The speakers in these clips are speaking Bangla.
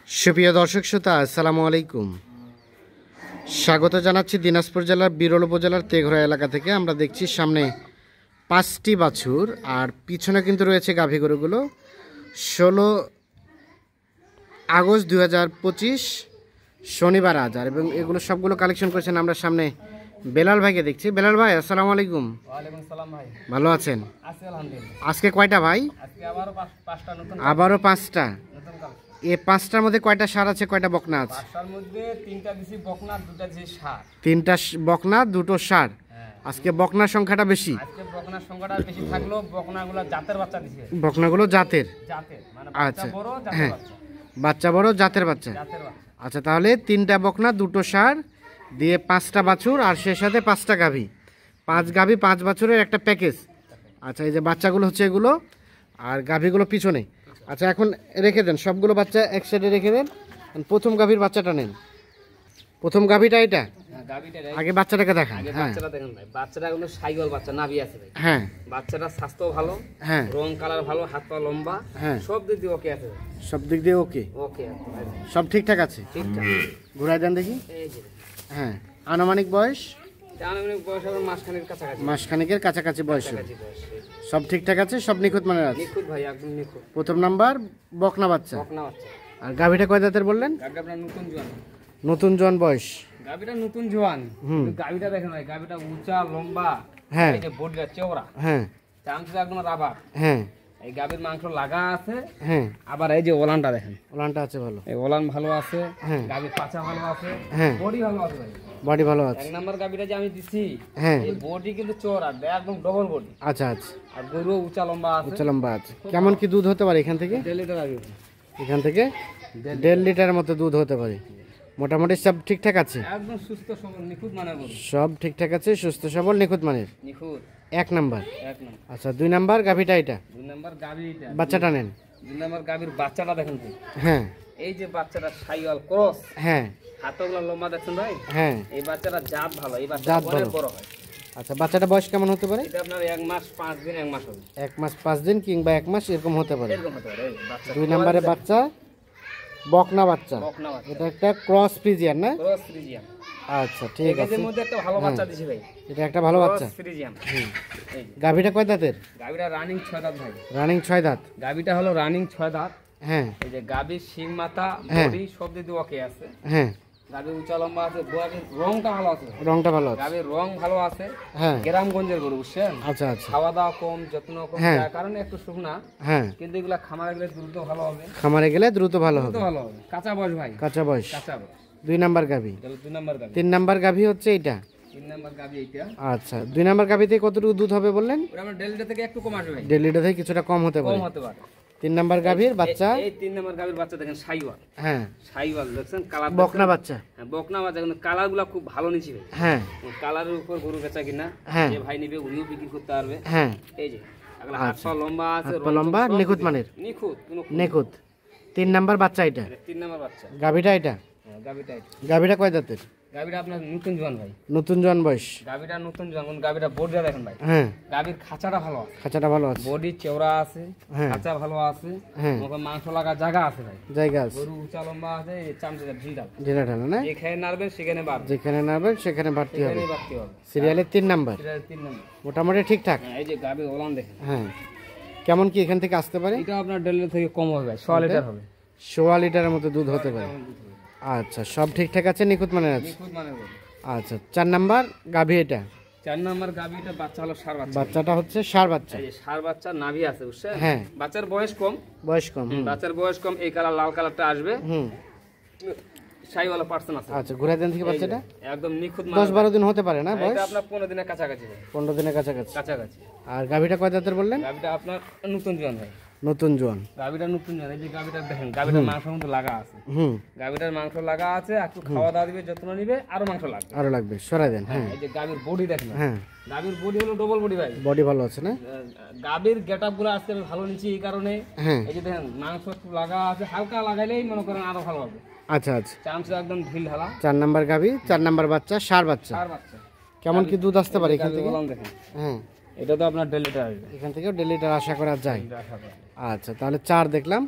সুপ্রিয় দর্শক শ্রোতা, আসসালামু আলাইকুম। স্বাগত জানাচ্ছি দিনাজপুর জেলার বিরল উপজেলার তেঘরা এলাকা থেকে। আমরা দেখছি সামনে 5টি বাছুর আর পিছনে কিন্তু রয়েছে গাভী গরুগুলো। 16 আগস্ট 2025 শনিবার আজ, আর এবং এগুলো সবগুলো কালেকশন করেছেন আমরা সামনে বেলাল ভাইকে দেখছি। বেলাল ভাই, আসসালামু আলাইকুম। ওয়ালাইকুম সালাম ভাই। ভালো আছেন? আছি আলহামদুলিল্লাহ। আজকে কয়টা ভাই? আজকে আবারও পাঁচটা নতুন আবারও 5টা। নতুন কালেকশন। এই 5টার মধ্যে কয়টা ষাঁড় আছে, কয়টা বকনা আছে? পাঁচটার মধ্যে তিনটা দিছি বকনা, দুটা দিছি ষাঁড়। 3টা বকনা, 2টো ষাঁড়। আজকে বকনার সংখ্যাটা বেশি। আজকে বকনার সংখ্যাটা বেশি থাকলো, বকনাগুলো জাতের বাচ্চা দিছে। বকনাগুলো জাতের? জাতের মানে আচ্ছা, বাচ্চা বড়, জাতের হ্যাঁ, বাচ্চা। বাচ্চা বড়, জাতের বাচ্চা। জাতের বাচ্চা। আচ্ছা, তাহলে 3টা বকনা, 2টো ষাঁড় দিয়ে 5টা বাছুর, আর সে সাথে 5টা গাভী। 5 গাভী 5 বাছুরের একটা প্যাকেজ। আচ্ছা, এই যে বাচ্চাগুলো হচ্ছে এগুলো, আর গাভীগুলো পিছনে। আচ্ছা, এখন রেখে দেন সবগুলো বাচ্চা এক সাইডে রেখে দেন। প্রথম গাভীর বাচ্চাটা নেন। প্রথম গাভীটা এটা, আগে বাচ্চাটাকে দেখান। হ্যাঁ, বাচ্চাটা দেখেন ভাই, বাচ্চাটা কিন্তু সাইওয়াল বাচ্চা, নাভি আছে ভাই। হ্যাঁ, বাচ্চাটা স্বাস্থ্য ভালো, হ্যাঁ, রং কালার ভালো, হাত পা লম্বা, হ্যাঁ, সব দিক দিয়ে ওকে আছে ভাই। সব দিক দিয়ে ওকে, ওকে আছে ভাই, সব ঠিকঠাক আছে। ঠিকঠাক। ঘুরাই দেন দেখি। এই যে হ্যাঁ, আনুমানিক বয়স আনুমানিক বয়স হবে মাসখানেক কাছাকাছি। মাসখানেকের কাছাকাছি বয়স হবে। কাছাকাছি বয়স। সব ঠিকঠাক আছে, সব নিখুঁত মানের আছে। নিখুঁত ভাই, একদম নিখুঁত। প্রথম নাম্বার বকনা বাচ্চা। বকনা বাচ্চা। আর গাভীটা কয় দাঁতের বললেন? গাভীটা আপনার নতুন জোয়ান। নতুন জন বয়স। গাভীটা নতুন জোয়ান। হুম। কিন্তু গাভীটা দেখেন ভাই, গাভীটা উঁচা লম্বা। হ্যাঁ। এই যে বডিটা চওড়া, হ্যাঁ, চামচা একদম রাবার। হ্যাঁ, এই গাভীর মাংস লাগা আছে। হ্যাঁ, আবার এই যে ওলানটা দেখেন, ওলানটা আছে ভালো। এই ওলান ভালো আছে। হ্যাঁ। গাভীর পাছা ভালো আছে। হ্যাঁ। বডি ভালো আছে ভাই। বডি ভালো আছে। এক নাম্বার গাভীটা যে আমি দিছি, হ্যাঁ। এই বডি কিন্তু চওড়া, একদম ডবল বডি। আচ্ছা, আচ্ছা, আর গরু উঁচা লম্বা আছে। উচ্চ লম্বা আছে। কেমন কি দুধ হতে পারে এখান থেকে? 1.5 লিটার আসবে। এখান থেকে 1.5 লিটারের মতো দুধ হতে পারে। মোটামুটি সব ঠিকঠাক আছে। একদম সুস্থ সবল নিখুঁত মানের গরু। সব ঠিকঠাক আছে, সুস্থ সবল, নিখুঁত মানের। নিখুঁত 1 নাম্বার। এক নাম্বার। আচ্ছা, 2 নাম্বার গাভীটা এটা, 2 নাম্বার গাভীটা। বাচ্চাটা নেন। 2 নাম্বার গাভীর বাচ্চাটা দেখেন তো। হ্যাঁ, এই যে বাচ্চাটা সাইওয়াল ক্রস, হ্যাঁ, হাতগুলো লম্বা দেখছেন ভাই। হ্যাঁ। এই বাচ্চাটা জাত ভালো, এই বাচ্চাটা জাত অনেক ভালো। বড় হয়। আচ্ছা, বাচ্চাটা বয়স কেমন হতে পারে? এটা আপনার 1 মাস 5 দিন, 1 মাস হবে। 1 মাস 5 দিন কিংবা 1 মাস এরকম হতে পারে। এরকম হতে পারে। এই বাচ্চা 2 নম্বরে বাচ্চা বকনা বাচ্চা। বকনা বাচ্চা, এটা একটা ক্রস ফ্রিজিয়ান না? Cross Friesian. আচ্ছা, ঠিক আছে। এর মধ্যে একটা ভালো বাচ্চা দিছি ভাই, এটা একটা ভালো বাচ্চা। Cross Friesian. হুম। এই যে গাভীটা কয় দাঁতের? গাভীটা রানিং 6 দাঁত ভাই। রানিং 6 দাঁত। গাভীটা হলো রানিং 6 দাঁত। হ্যাঁ, এই যে গাভীর শিং মাথা, হ্যাঁ। বডি সব দিক দিয়ে ওকে আছে। হ্যাঁ, গাভীর উঁচা লম্বা আছে, গাভীর রংটা ভালো আছে। রংটা ভালো আছে। গাভীর রং ভালো আছে। হ্যাঁ, গ্রামগঞ্জের গরু, বুঝছেন? আচ্ছা, আচ্ছা, খাওয়া দাওয়া কম, যত্ন কম, হ্যাঁ। যার কারণে একটু শুকনা। হ্যাঁ। কিন্তু এগুলা খামারে গেলে দ্রুত ভালো হবে। খামারে গেলে দ্রুত ভালো দ্রুত হবে। ভালো হবে। কাঁচা বয়স ভাই, কাঁচা বয়স। কাঁচা বয়স। 2 নাম্বার গাভী। এটা হলো 2 নাম্বার গাভী। 3 নাম্বার গাভী হচ্ছে এটা। 3 নাম্বার গাভী এইটা। আচ্ছা, 2 নাম্বার গাভীতে কতটুকু দুধ হবে বললেন? ওটা আমরা ডেলিটা থেকে একটু কম আসবে ভাই, ডেলিটা থেকে কিছুটা কম হতে পারে। কম হতে পারে। 3 নাম্বার গাভীর বাচ্চা। এই 3 নাম্বার গাভীর বাচ্চা দেখেন সাইওয়াল। হ্যাঁ, সাইওয়াল দেখছেন, কালার বকনা বাচ্চা। হ্যাঁ, বকনা বাচ্চা, কিন্তু কালারগুলো খুব ভালো নিছি ভাই। হ্যাঁ, কালারের উপর গরু বেচা কিনা, হ্যাঁ। যে ভাই নিবে উনিও বিক্রি করতে পারবে। হ্যাঁ, এই যে আগলা হাত পা লম্বা আছে, হাত পা লম্বা, সব নিখুঁত দিকে। মানের। নিখুঁত, কোনো নিখুঁত। 3 নাম্বার বাচ্চা এটা। 3 নাম্বার বাচ্চা। গাভীটা এটা। হ্যাঁ, গাভীটা এটা। গাভীটা কয় দাঁতের? গাভীটা আপনার নতুন জোয়ান ভাই। নতুন জন বয়স। গাভীটা নতুন জোয়ান, কোন গাভীটা বডিটা দেখেন ভাই। হ্যাঁ, গাভীর খাঁচাটা ভালো আছে, খাঁচাটা ভালো আছে। বডি চওড়া আছে, হ্যাঁ। খাঁচা ভালো আছে, হ্যাঁ, ওখানে মাংস লাগা জায়গা আছে ভাই। জায়গা আছে। গরু উঁচা লম্বা আছে, এই চামচা ঢিলঢাল। ঢেলা ঢালা না? যেখানে নাড়বেন সেখানে বাড়বে, যেখানে নামবেন সেখানে বাড়তি হবে। সেখানেই বাড়তে হবে। সিরিয়ালের 3 নাম্বার। এটা 3 নাম্বার। মোটামুটি ঠিকঠাক। হ্যাঁ, এই যে গাভীর ওলান দেখেন। হ্যাঁ, কেমন কি এখান থেকে আসতে পারে? এটা আপনার ডেলিভারি থেকে কম হবে ভাই, 100 লিটার হবে। 16 লিটারের মতো দুধ হতে পারে। আচ্ছা, সব ঠিকঠাক আছে, নিখুঁত মানের আছে। নিখুঁত মানে গরু। আচ্ছা, 4 নাম্বার গাভী এটা। 4 নাম্বার গাভীটা বাচ্চা হলো ষাঁড় বাচ্চা। বাচ্চাটা হচ্ছে ষাঁড় বাচ্চা। এই যে ষাঁড় বাচ্চা, নাভি আছে, বুঝছেন? হ্যাঁ। বাচ্চার বয়স কম, বয়স কম। বাচ্চার বয়স কম, এই কালার লাল কালারটা আসবে। হুম। সাইওয়ালা পার্সন আছে। আচ্ছা, ঘুরে দেন থেকে বাচ্চাটা। একদম নিখুঁত 10-12 দিন হতে পারে না বয়স? এটা আপনার 15 দিনের কাছাকাছি ভাই। 15 দিনের কাছাকাছি। কাছাকাছি। আর গাভীটা কয় দাঁতের বললেন? গাভীটা আপনার নতুন জোয়ান ভাই। নতুন জোয়ান। গাভীটা নতুন জোয়ান। এই যে গাভীটা দেখেন, গাভীটার মাংস কিন্তু লাগা আছে। হুম। গাভীটার মাংস লাগা আছে, একটু খাওয়া দাওয়া দিবে, যত্ন নিবে, আরো মাংস লাগবে। আরো লাগবে, সরাই দেন। হ্যাঁ, এই যে গাভীর বডি দেখেন। হ্যাঁ, গাভীর বডি হলো ডবল বডি ভাই। বডি ভালো আছে না? গাভীর গেটআপ গুলো আজকে আমি ভালো নিচ্ছি এই কারণে। হ্যাঁ। এই যে দেখেন, মাংস একটু লাগা আছে, হালকা লাগাইলেই মনে করেন আরো ভালো হবে। আচ্ছা, আচ্ছা। চামচা একদম ঢিল ঢালা। 4 নাম্বার গাভী, 4 নাম্বার বাচ্চা, ষাঁড় বাচ্চা। ষাঁড় বাচ্চা। কেমন কি দুধ আসতে পারে এখান থেকে? ওলান দেখেন, হ্যাঁ, এটা তো আপনার ডেলিটা আসবে। এখান থেকেও 1.5 লিটার আশা করা যায়। এটা আশা করি। আচ্ছা, তাহলে 4 দেখলাম।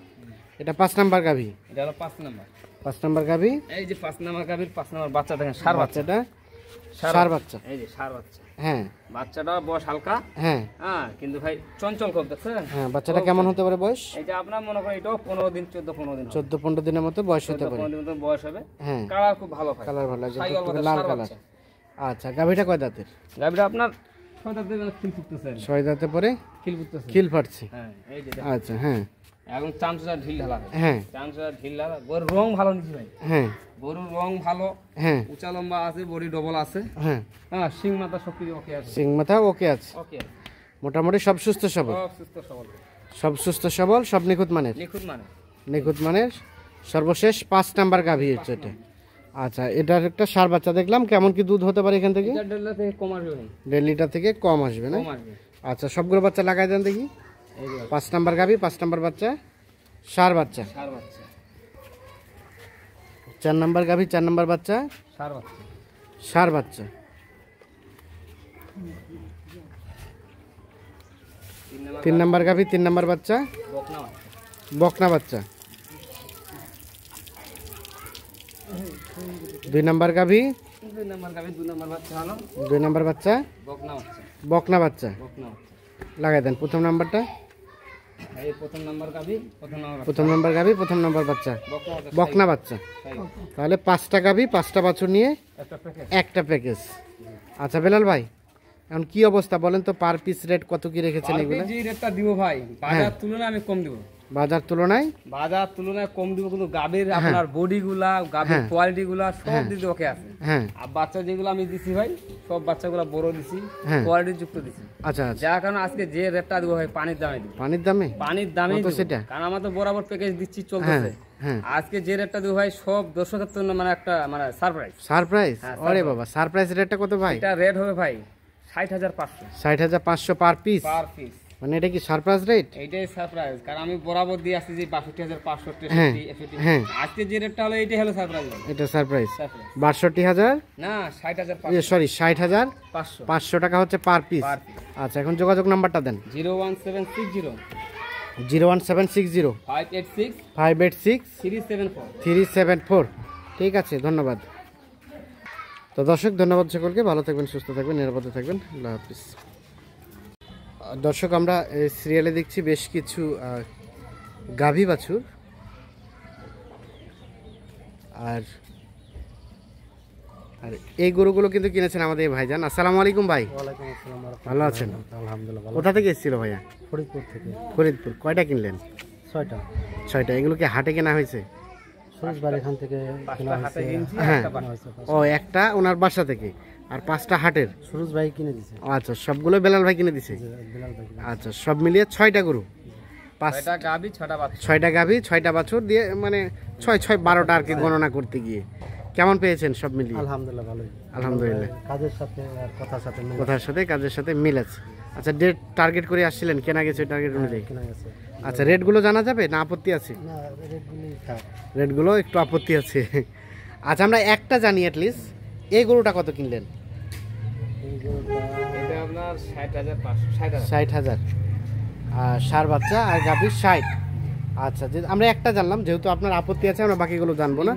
এটা 5 নাম্বার গাভী। এটা এটা হলো 5 নাম্বার। 5 নাম্বার গাভী। এই যে 5 নাম্বার গাভীর 5 নাম্বার বাচ্চা দেখেন, ষাঁড় বাচ্চা। বাচ্চাটা ষাঁড় বাচ্চা। এই যে ষাঁড় বাচ্চা। হ্যাঁ বাচ্চাটা বয়স হালকা, হ্যাঁ হ্যাঁ, কিন্তু ভাই চঞ্চল খুব, দেখছেন? হ্যাঁ। বাচ্চাটা কেমন হতে পারে বয়স? এটা আপনার মনে করেন এটাও 15 দিন 14-15 দিন 14-15 দিনের মতো বয়স হতে পারে। 15 দিন মতো বয়স হবে। হ্যাঁ, কালার খুব ভালো ভাই, কালার ভালো আছে, ছাগল বাচ্চা, লাল ষাঁড় কালার। বাচ্চা। আচ্ছা, গাভীটা কয় দাঁতের? গাভীটা আপনার 6 দাঁতে খিল ফুটতেছে, 6 দাঁতে পরে খিল ফুটতেছে। খিল ফাটছে। হ্যাঁ, এই যে আচ্ছা, হ্যাঁ এখন চামচা ঢিল ঢালা, হ্যাঁ চামচা ঢিল ঢালা। গরুর রং ভালো নিচ্ছি ভাই, হ্যাঁ গরুর রং ভালো, হ্যাঁ উঁচা লম্বা আছে, বডি ডবল আছে। হ্যাঁ। হ্যাঁ, সিং মাথা সব কিছু ওকে আছে, সিং মাথা ওকে আছে, ওকে আছে, মোটামুটি সব সুস্থ সবল, সব সুস্থ সবল, সব সুস্থ সবল, সব নিখুঁত মানের। নিখুঁত মানে। নিখুঁত মানের সর্বশেষ 5 নাম্বার গাভী হচ্ছে এটা। আচ্ছা, এটার একটা ষাঁড় বাচ্চা দেখলাম, কেমন কি দুধ হতে পারে এখান থেকে? এটা ডেলা থেকে কম আসবে ভাই, 1.5 লিটার থেকে কম আসবে না? কম আসবে। আচ্ছা, সবগুলো বাচ্চা লাগাই দেন দেখি। এই যে 5 নাম্বার গাভী, 5 নাম্বার বাচ্চা, ষাঁড় বাচ্চা। ষাঁড় বাচ্চা, 4 নাম্বার গাভী, 4 নাম্বার বাচ্চা, ষাঁড় বাচ্চা। ষাঁড় বাচ্চা। 3 নাম্বার গাভী, 3 নাম্বার বাচ্চা, বকনা বাচ্চা। বকনা বাচ্চা। 2 নাম্বার গাভী, 2 নাম্বার গাভী, 2 নাম্বার বাচ্চা হলো 2 নাম্বার বাচ্চা, বকনা বাচ্চা, বকনা বাচ্চা। বকনা বাচ্চা। লাগাই দেন প্রথম নাম্বারটা। এই প্রথম নাম্বার গাভী, প্রথম নাম্বার প্রথম নাম্বার গাভী, প্রথম নাম্বার বাচ্চা, বকনা বাচ্চা। বকনা বাচ্চা। তাহলে 5টা গাভী, 5টা বাছুর নিয়ে একটা প্যাকেট। একটা প্যাকেজ। আচ্ছা বেলাল ভাই, এখন কি অবস্থা বলেন তো, পার পিস রেট কত কি রেখেছেন এগুলো? যে রেটটা দিব ভাই, বাজার তুলনায় আমি কম দিব, বাজার তুলনায়? বাজার তুলনায় কম দিব, কিন্তু গাভীর আপনার বডি গুলা, গাভীর কোয়ালিটি গুলা সব দিতে ওকে আছে। হ্যাঁ আর বাচ্চা যেগুলো আমি দিছি ভাই, সব বাচ্চাগুলো বড় দিছি, হ্যাঁ। কোয়ালিটি যুক্ত দিছি। আচ্ছা আচ্ছা। যার কারণে আজকে যে রেটটা দিব ভাই, পানির দামে দিব, পানির দামে? পানির দামে কত সেটা? কারণ আমরা তো বরাবর প্যাকেজ দিচ্ছি, চলতেছে। হ্যাঁ। আজকে যে রেটটা দিব ভাই, সব দর্শকের জন্য মানে একটা মানে সারপ্রাইজ। সারপ্রাইজ? হ্যাঁ, আরে বাবা, সারপ্রাইজ রেটটা কত ভাই? এটা রেট হবে ভাই 60,500 60,500 পার পিস? Per piece. মানে এটা কি সারপ্রাইজ রেট? এইটাই সারপ্রাইজ, কারণ আমি বরাবর দিয়ে আসছি যে 62,500, হ্যাঁ, 63, হ্যাঁ। আজকে যে রেটটা হলো এইটাই হলো সারপ্রাইজ। এটা সারপ্রাইজ। সারপ্রাইজ 62,000, না, 60,500 সরি 60,500 টাকা হচ্ছে পার পিস। Per piece. আচ্ছা, এখন যোগাযোগ নাম্বারটা দেন। 01760 01760 586 586 374। 374। ঠিক আছে, ধন্যবাদ। তো দর্শক, ধন্যবাদ সকলকে, ভালো থাকবেন, সুস্থ থাকবেন, নিরাপদে থাকবেন, আল্লাহ হাফিজ। দর্শক, আমরা এই সিরিয়ালে দেখছি বেশ কিছু গাভী বাছুর, আর আর এই গরুগুলো কিন্তু কিনেছেন আমাদের এই ভাইজান। আসসালামু আলাইকুম ভাই। ওয়ালাইকুম আসসালাম। ভালো আছেন? আলহামদুলিল্লাহ ভালো। কোথা থেকে এসেছিল ভাইয়া? ফরিদপুর থেকে। ফরিদপুর। কয়টা কিনলেন? 6টা। 6টা। এগুলো কি হাটে কেনা হয়েছে? সুরজবাড়ি এখান থেকে কেনা হাতে হয়েছে। কিনছি, হ্যাঁ। একটা কেনা হয়েছে। ও, একটা ওনার বাসা থেকে, আর 5টা হাটের। সুরজ ভাই কিনে দিছে। ও আচ্ছা, সবগুলো বেলাল ভাই কিনে দিছে। বিলাল ভাই কিনে। আচ্ছা, সব মিলিয়ে 6টা গরু, 6টা গাভী, 6টা বাচ্চা। 6টা গাভী, 6টা বাছুর দিয়ে মানে 6-6-12টা আর কি গণনা করতে গিয়ে। কেমন পেয়েছেন সব মিলিয়ে? আলহামদুলিল্লাহ ভালোই। আলহামদুলিল্লাহ। কাজের সাথে আর কথার সাথে মিলে কথার সাথে কাজের সাথে মিল আছে। আচ্ছা, ডেট টার্গেট করে আসছিলেন, কেনা গেছে টার্গেট অনুযায়ী? কেনা গেছে। আচ্ছা, রেটগুলো জানা যাবে না আপত্তি আছে? না, রেটগুলি থাক। রেটগুলো একটু আপত্তি আছে। আচ্ছা, আমরা একটা জানি অ্যাটলিস্ট, এই গরুটা কত কিনলেন? এই গরুটা এটা আপনার 60,500, 60,000। 60,000। আর ষাঁড় বাচ্চা আর গাভীর 60। আচ্ছা, যে আমরা একটা জানলাম, যেহেতু আপনার আপত্তি আছে আমরা বাকিগুলো জানবো না।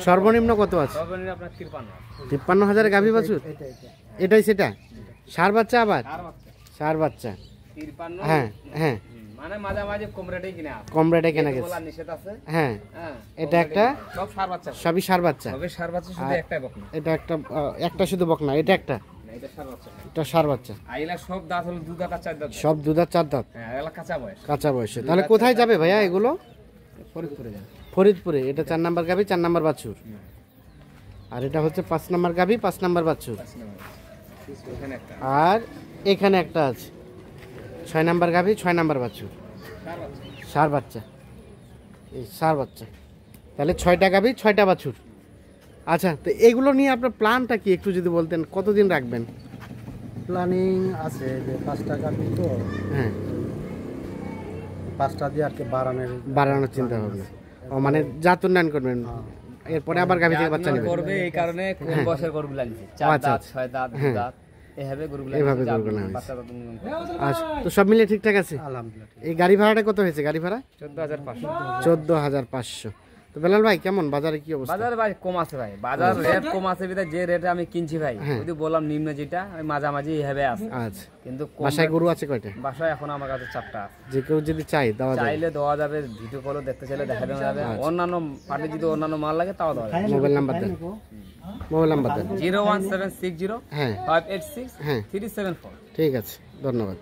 সর্বনিম্ন কত আছে? সর্বনিম্ন আপনার 53। 53,000 গাভী বাছুর? এটা এটাই সেটা? ষাঁড় বাচ্চা আবার? আর বাচ্চা ষাঁড় বাচ্চা। 53। হ্যাঁ হ্যাঁ, মানে মাঝামাঝি কম রেটেই কিনে আছে, কম রেটে কেনা গেছে। বলার নিষেধ আছে। হ্যাঁ, হ্যাঁ, এটা একটা, সব সার বাচ্চা, সবই ষাঁড় বাচ্চা। তবে সার বাচ্চা শুধু একটাই বকনা, এটা একটা, একটা শুধু বকনা, এটা একটা, না এটা সার বাচ্চা। এটা ষাঁড় বাচ্চা। আইলা সব দাঁত হলো 2 দাঁত আর 4 দাঁত। সব দুধ আর 4 দাঁত, হ্যাঁ, এগুলা কাঁচা বয়স। কাঁচা বয়সে। তাহলে কোথায় যাবে ভাইয়া এগুলো? ফরিদপুরে যান। ফরিদপুরে। এটা 4 নাম্বার গাভী, 4 নাম্বার বাছুর। আর এটা হচ্ছে 5 নাম্বার গাভী, 5 নাম্বার বাছুর। ওখানে একটা আর এখানে একটা আছে 6 নাম্বার গাভী, 6 নাম্বার বাছুর, সার বাচ্চা। ষাঁড় বাচ্চা। এই ষাঁড় বাচ্চা। তাহলে 6টা গাভী, 6টা বাছুর। আচ্ছা, তো এগুলো নিয়ে আপনার প্ল্যানটা কি একটু যদি বলতেন, কতদিন রাখবেন? প্ল্যানিং আছে যে 5টা গাড়ি তো হ্যাঁ, 5টা দিয়ে আর কি বাড়ানোর চিন্তা ভাবনা। ও মানে জাত উন্নয়ন করবেন, এরপরে আবার গাভী থেকে বাচ্চা নেবেন। করবে এই কারণে কোন বয়সের গরুগুলা নিছে, 4 আচ্ছা, দাঁত, আচ্ছা। 6 দাঁত, 2 হ্যাঁ। দাঁত, এভাবে গরুগুলা এভাবে নিছে, গরুগুলা নিছে। বাচ্চা দাঁত উন্নয়ন করে। আচ্ছা, তো সব মিলিয়ে ঠিকঠাক আছে? আলহামদুলিল্লাহ। এই গাড়ি ভাড়াটা কত হয়েছে? গাড়ি ভাড়া 14,500। 14,500। তো বেলাল ভাই কেমন বাজারে কি অবস্থা? বাজার ভাই কম আছে ভাই, বাজার রেট কম আছে বিধায় যে রেটে আমি কিনছি ভাই, যদি বললাম নিম্ন যেটা ওই মাঝামাঝি এইভাবে আছে। আচ্ছা, কিন্তু বাসায় গরু আছে কয়টা? বাসায় এখন আমার কাছে 4টা আছে। যে কেউ যদি চাই দেওয়া যায়? চাইলে দেওয়া যাবে, ভিডিও কলও দেখতে চাইলে দেখা দেওয়া যাবে। অন্যান্য পার্টি যদি অন্যান্য মাল লাগে তাও দেওয়া যাবে। মোবাইল নাম্বার দেন, মোবাইল নাম্বার দেন। 01760 হ্যাঁ 586 হ্যাঁ 374। ঠিক আছে, ধন্যবাদ।